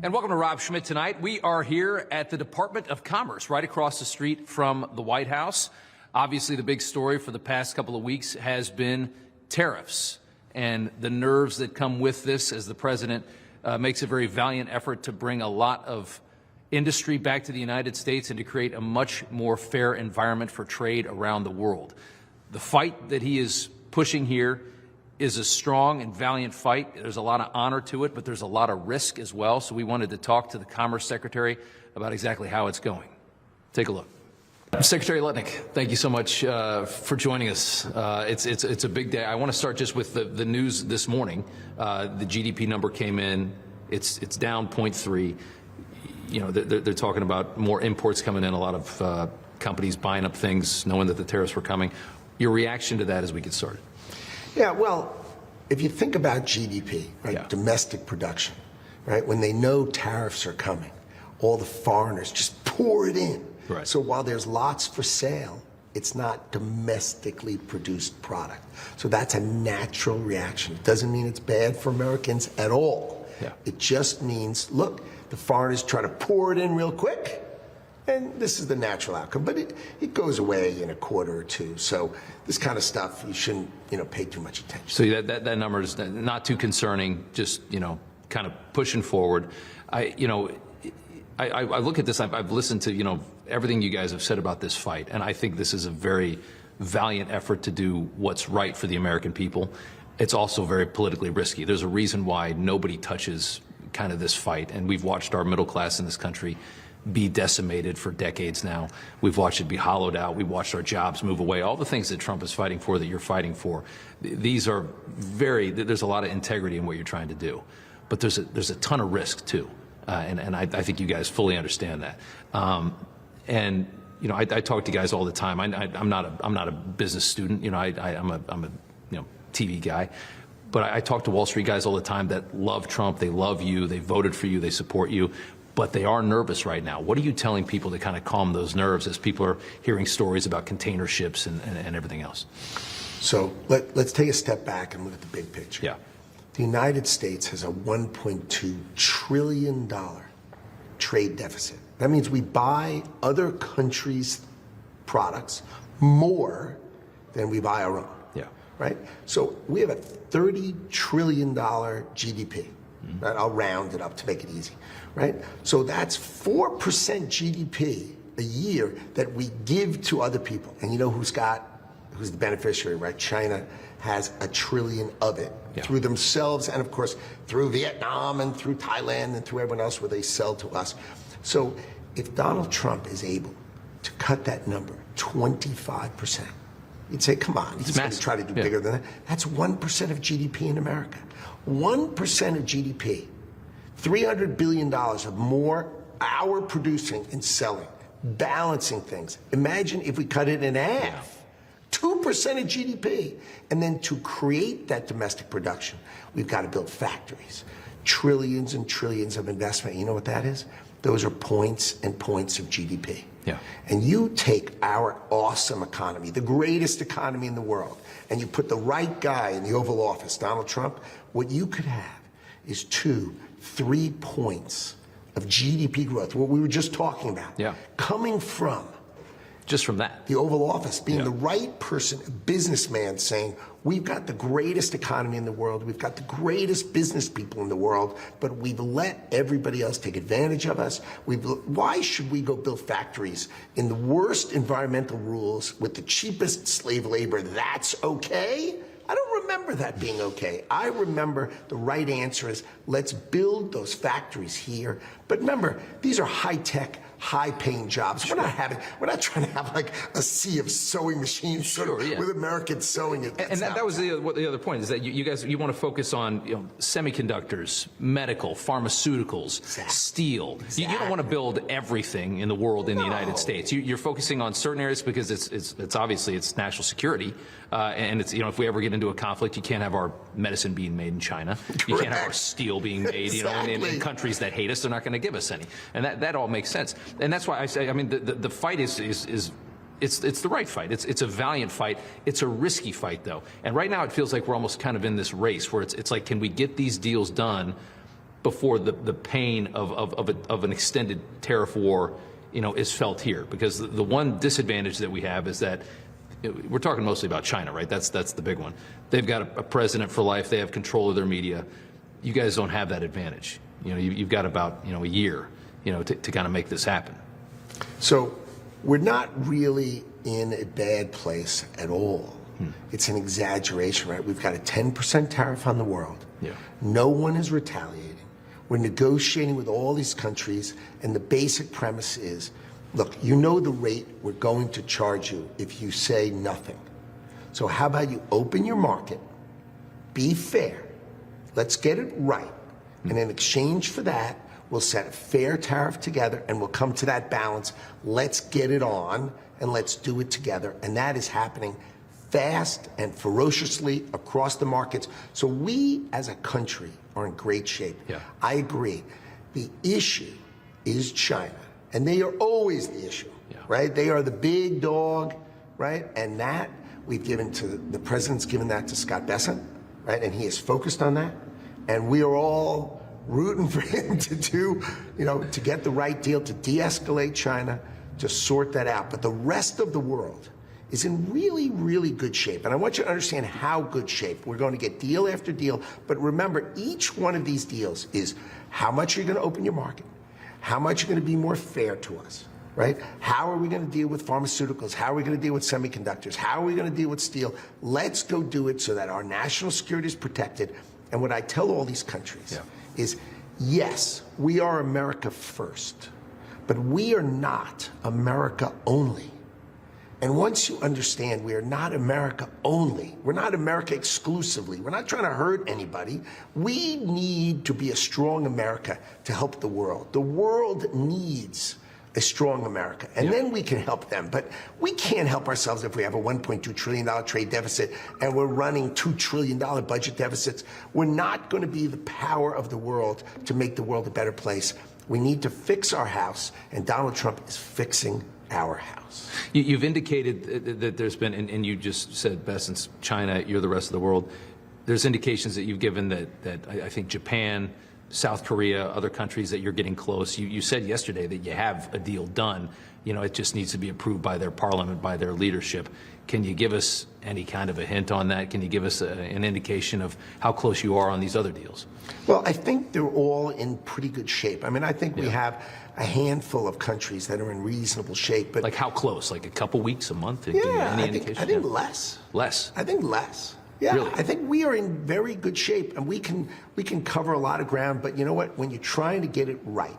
And welcome to Rob Schmitt Tonight. We are here at the Department of Commerce, right across the street from the White House. Obviously, the big story for the past couple of weeks has been tariffs and the nerves that come with this as the president makes a very valiant effort to bring a lot of industry back to the United States and to create a much more fair environment for trade around the world. The fight that he is pushing here is a strong and valiant fight. There's a lot of honor to it, but there's a lot of risk as well. So we wanted to talk to the Commerce Secretary about exactly how it's going. Take a look. Secretary Lutnick, thank you so much for joining us. It's a big day. I want to start just with the news this morning. The GDP number came in. It's down 0.3. You know, they're talking about more imports coming in, a lot of companies buying up things, knowing that the tariffs were coming. Your reaction to that as we get started? Yeah, well, if you think about GDP, right, yeah, domestic production, right, when they know tariffs are coming, all the foreigners just pour it in. Right. So while there's lots for sale, it's not domestically produced product. So that's a natural reaction. It doesn't mean it's bad for Americans at all. Yeah. It just means, look, the foreigners try to pour it in real quick, and this is the natural outcome. But it goes away in a quarter or two. So this kind of stuff, you shouldn't, pay too much attention. So that number is not too concerning, just, kind of pushing forward. I look at this, I've listened to, everything you guys have said about this fight, and I think this is a very valiant effort to do what's right for the American people. It's also very politically risky. There's a reason why nobody touches kind of this fight, and we've watched our middle class in this country be decimated for decades now. We've watched it be hollowed out. We've watched our jobs move away. All the things that Trump is fighting for, that you're fighting for, these are there's a lot of integrity in what you're trying to do. But there's a ton of risk too. And I think you guys fully understand that. I talk to guys all the time. I'm not a business student. I'm a TV guy. But I talk to Wall Street guys all the time that love Trump. They love you. They voted for you. They support you. But they are nervous right now. What are you telling people to kind of calm those nerves as people are hearing stories about container ships and everything else? So let's take a step back and look at the big picture. Yeah. The United States has a $1.2 trillion trade deficit. That means we buy other countries' products more than we buy our own. Yeah. Right? So we have a $30 trillion GDP. Mm-hmm. Right? I'll round it up to make it easy. Right? So that's 4% GDP a year that we give to other people. And you know who's the beneficiary, right? China has $1 trillion of it, yeah, through themselves and, of course, through Vietnam and through Thailand and through everyone else where they sell to us. So if Donald Trump is able to cut that number 25%, you'd say, come on, he's going to try to do bigger than that. That's 1% of GDP in America. 1% of GDP, $300 billion of more our producing and selling, balancing things. Imagine if we cut it in half. 2% of GDP. And then to create that domestic production, we've got to build factories. Trillions and trillions of investment. You know what that is? Those are points and points of GDP. Yeah. And you take our awesome economy, the greatest economy in the world, and you put the right guy in the Oval Office, Donald Trump, what you could have is 2-3 points of GDP growth, what we were just talking about, yeah, coming from just from that. The Oval Office, being the right person, a businessman, saying, we've got the greatest economy in the world, we've got the greatest business people in the world, but we've let everybody else take advantage of us. Why should we go build factories in the worst environmental rules with the cheapest slave labor? That's okay? I don't remember that being okay. I remember the right answer is, let's build those factories here. But remember, these are high-tech, high-paying jobs. Sure. We're not trying to have like a sea of sewing machines, sure, with Americans sewing it. And that was the other point, is that you guys want to focus on semiconductors, medical, pharmaceuticals, exactly, steel. Exactly. You don't want to build everything in the world in the United States. You're focusing on certain areas because it's obviously it's national security, and it's if we ever get into a conflict, you can't have our medicine being made in China. Correct. You can't have our steel being made, exactly, in countries that hate us. They're not going to give us any, and that all makes sense. And that's why I say, the fight is the right fight. It's a valiant fight. It's a risky fight, though. And right now it feels like we're almost kind of in this race where it's like, can we get these deals done before the pain of an extended tariff war, is felt here. Because the one disadvantage that we have is that we're talking mostly about China, right? That's the big one. They've got a president for life. They have control of their media. You guys don't have that advantage. You've got about a year, to kind of make this happen. So we're not really in a bad place at all. It's an exaggeration, right? We've got a 10% tariff on the world. Yeah. No one is retaliating. We're negotiating with all these countries, and the basic premise is, look, you know the rate we're going to charge you if you say nothing. So how about you open your market, be fair, let's get it right, and in exchange for that, we'll set a fair tariff together, and we'll come to that balance. Let's get it on, and let's do it together, and that is happening fast and ferociously across the markets. So we, as a country, are in great shape. Yeah. I agree. The issue is China, and they are always the issue, right? They are the big dog, right? And that we've given to, the president's given that to Scott Bessent, right? And he is focused on that, and we are all rooting for him to do, to get the right deal, to de-escalate China, to sort that out. But the rest of the world is in really, really good shape. And I want you to understand how good shape. We're going to get deal after deal. But remember, each one of these deals is how much you're going to open your market, how much you're going to be more fair to us, right? How are we going to deal with pharmaceuticals? How are we going to deal with semiconductors? How are we going to deal with steel? Let's go do it so that our national security is protected. And what I tell all these countries is, yes, we are America first, but we are not America only. And once you understand we are not America only, we're not America exclusively, we're not trying to hurt anybody, we need to be a strong America to help the world. The world needs a strong America, and then we can help them. But we can't help ourselves if we have a $1.2 trillion trade deficit and we're running $2 trillion budget deficits. We're not going to be the power of the world to make the world a better place. We need to fix our house, and Donald Trump is fixing our house. You've indicated that there's been, and you just said, Bessent's China, you're the rest of the world. There's indications that you've given that I think Japan, South Korea, other countries, that you're getting close. You said yesterday that you have a deal done. It just needs to be approved by their parliament, by their leadership. Can you give us any kind of a hint on that? Can you give us an indication of how close you are on these other deals? Well, I think they're all in pretty good shape. I mean, I think we have a handful of countries that are in reasonable shape. But like how close? Like a couple weeks, a month? Yeah, I think less. Less? I think less. Yeah, really? I think we are in very good shape, and we can cover a lot of ground. But you know what? When you're trying to get it right,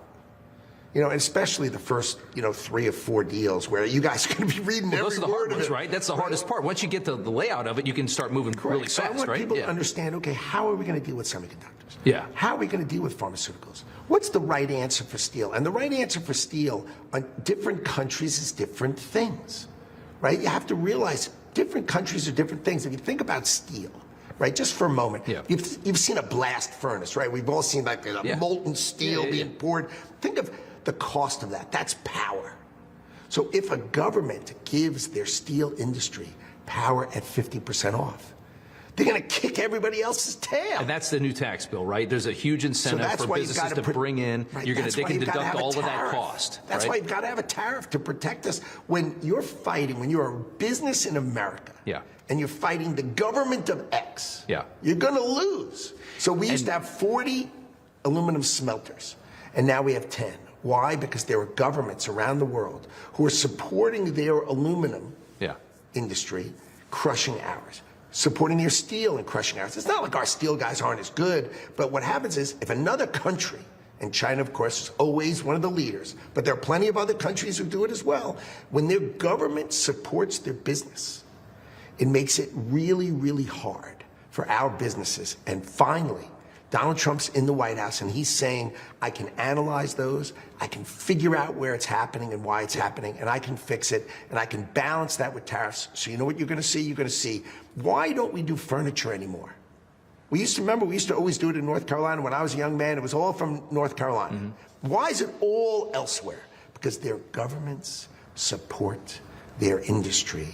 and especially the first 3 or 4 deals where you guys are going to be reading every those are the word hard of ones, it, right? That's the hardest part. Once you get the layout of it, you can start moving really fast, so I want right? people to understand, okay, how are we going to deal with semiconductors? Yeah. How are we going to deal with pharmaceuticals? What's the right answer for steel? And the right answer for steel on different countries is different things, right? You have to realize different countries are different things. If you think about steel, right, just for a moment, you've seen a blast furnace, right? We've all seen like a molten steel being poured. Think of the cost of that. That's power. So if a government gives their steel industry power at 50% off, they're going to kick everybody else's tail. And that's the new tax bill, right? There's a huge incentive for businesses to bring in. They can deduct all of that cost. That's why you've got to have a tariff to protect us. When you're fighting, when you're a business in America, and you're fighting the government of X, you're going to lose. So we used to have 40 aluminum smelters, and now we have 10. Why? Because there are governments around the world who are supporting their aluminum industry, crushing ours. Supporting their steel and crushing ours. It's not like our steel guys aren't as good, but what happens is if another country, and China, of course, is always one of the leaders, but there are plenty of other countries who do it as well, when their government supports their business, it makes it really, really hard for our businesses. And finally, Donald Trump's in the White House, and he's saying, I can analyze those, I can figure out where it's happening and why it's happening, and I can fix it, and I can balance that with tariffs. So you know what you're going to see? You're going to see, why don't we do furniture anymore? We used to always do it in North Carolina. When I was a young man, it was all from North Carolina. Why is it all elsewhere? Because their governments support their industry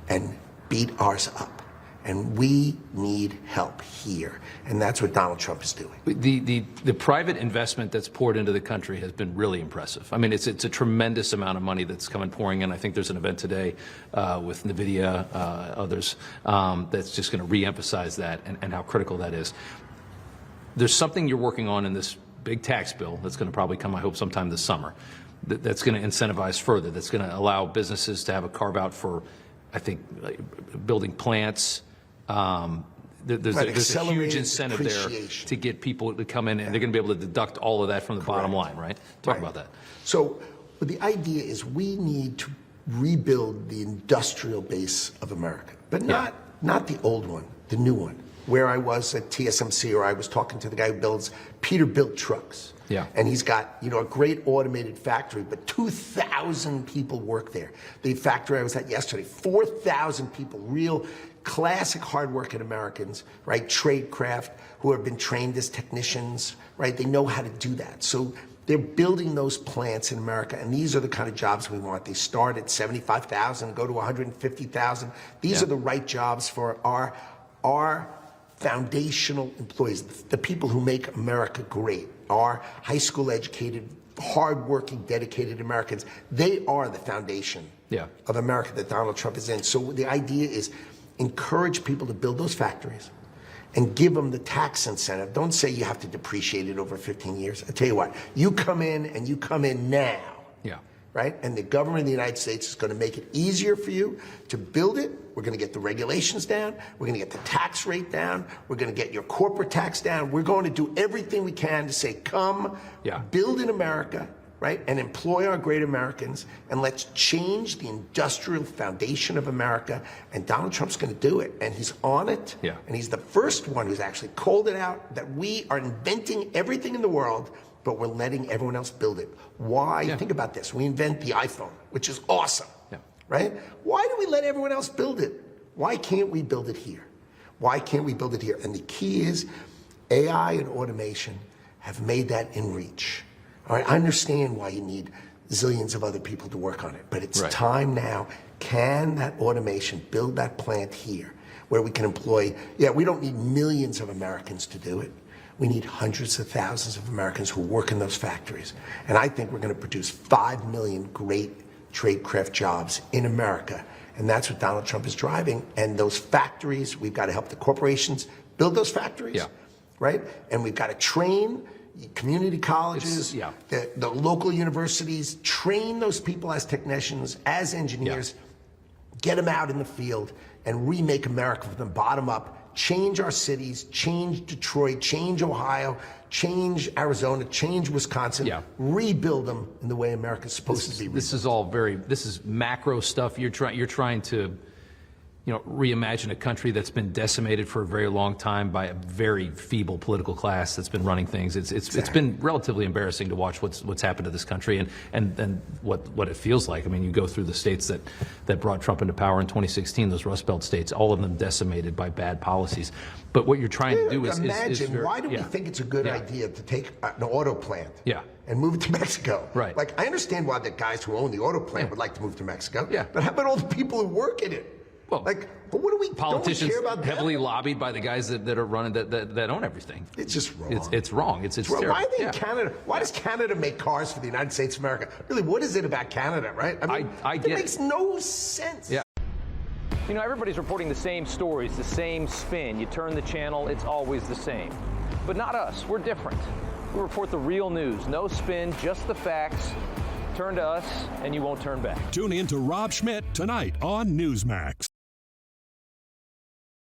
and beat ours up. And we need help here. And that's what Donald Trump is doing. The private investment that's poured into the country has been really impressive. I mean, it's a tremendous amount of money that's coming pouring in. I think there's an event today with NVIDIA, others, that's just going to reemphasize that and how critical that is. There's something you're working on in this big tax bill that's going to probably come, I hope, sometime this summer, that's going to incentivize further, that's going to allow businesses to have a carve-out for, I think, building plants. There's a huge incentive there to get people to come in, and they're going to be able to deduct all of that from the bottom line, right? Talk about that. So the idea is we need to rebuild the industrial base of America, but not the old one, the new one. Where I was at TSMC, or I was talking to the guy who builds Peterbilt trucks. Yeah. And he's got, a great automated factory, but 2,000 people work there. The factory I was at yesterday, 4,000 people, real classic hardworking Americans, right? Tradecraft, who have been trained as technicians, right? They know how to do that. So they're building those plants in America, and these are the kind of jobs we want. They start at 75,000, go to 150,000. These are the right jobs for our foundational employees, the people who make America great, our high school educated, hardworking, dedicated Americans. They are the foundation of America that Donald Trump is in. So the idea is encourage people to build those factories and give them the tax incentive. Don't say you have to depreciate it over 15 years. I tell you what, you come in and you come in now. Right? And the government of the United States is going to make it easier for you to build it. We're going to get the regulations down. We're going to get the tax rate down. We're going to get your corporate tax down. We're going to do everything we can to say, come, build in America, right? And employ our great Americans. And let's change the industrial foundation of America. And Donald Trump's going to do it. And he's on it. And he's the first one who's actually called it out that we are inventing everything in the world, but we're letting everyone else build it. Why? Think about this. We invent the iPhone, which is awesome, right? Why do we let everyone else build it? Why can't we build it here? Why can't we build it here? And the key is AI and automation have made that in reach. All right, I understand why you need zillions of other people to work on it, but it's time now. Can that automation build that plant here where we can employ, we don't need millions of Americans to do it. We need hundreds of thousands of Americans who work in those factories. And I think we're going to produce 5 million great tradecraft jobs in America. And that's what Donald Trump is driving. And those factories, we've got to help the corporations build those factories, right? And we've got to train community colleges, the local universities, train those people as technicians, as engineers, get them out in the field, and remake America from the bottom up. Change our cities, change Detroit, change Ohio, change Arizona, change Wisconsin, rebuild them in the way America's supposed to be rebuilt. This is all this is macro stuff. You're trying to, reimagine a country that's been decimated for a very long time by a very feeble political class that's been running things. It's been relatively embarrassing to watch what's happened to this country and what it feels like. I mean, you go through the states that brought Trump into power in 2016, those Rust Belt states, all of them decimated by bad policies. But what you're trying to do is imagine, why do we think it's a good idea to take an auto plant and move it to Mexico? Right. Like, I understand why the guys who own the auto plant would like to move to Mexico. But how about all the people who work in it? Well, what do we? Politicians don't we care about heavily lobbied by the guys that are running that own everything. It's just wrong. It's wrong. It's terrible. Why are they in Canada? Why does Canada make cars for the United States of America? Really, what is it about Canada, right? I mean, it makes no sense. Everybody's reporting the same stories, the same spin. You turn the channel, it's always the same. But not us. We're different. We report the real news. No spin, just the facts. Turn to us, and you won't turn back. Tune in to Rob Schmitt tonight on Newsmax.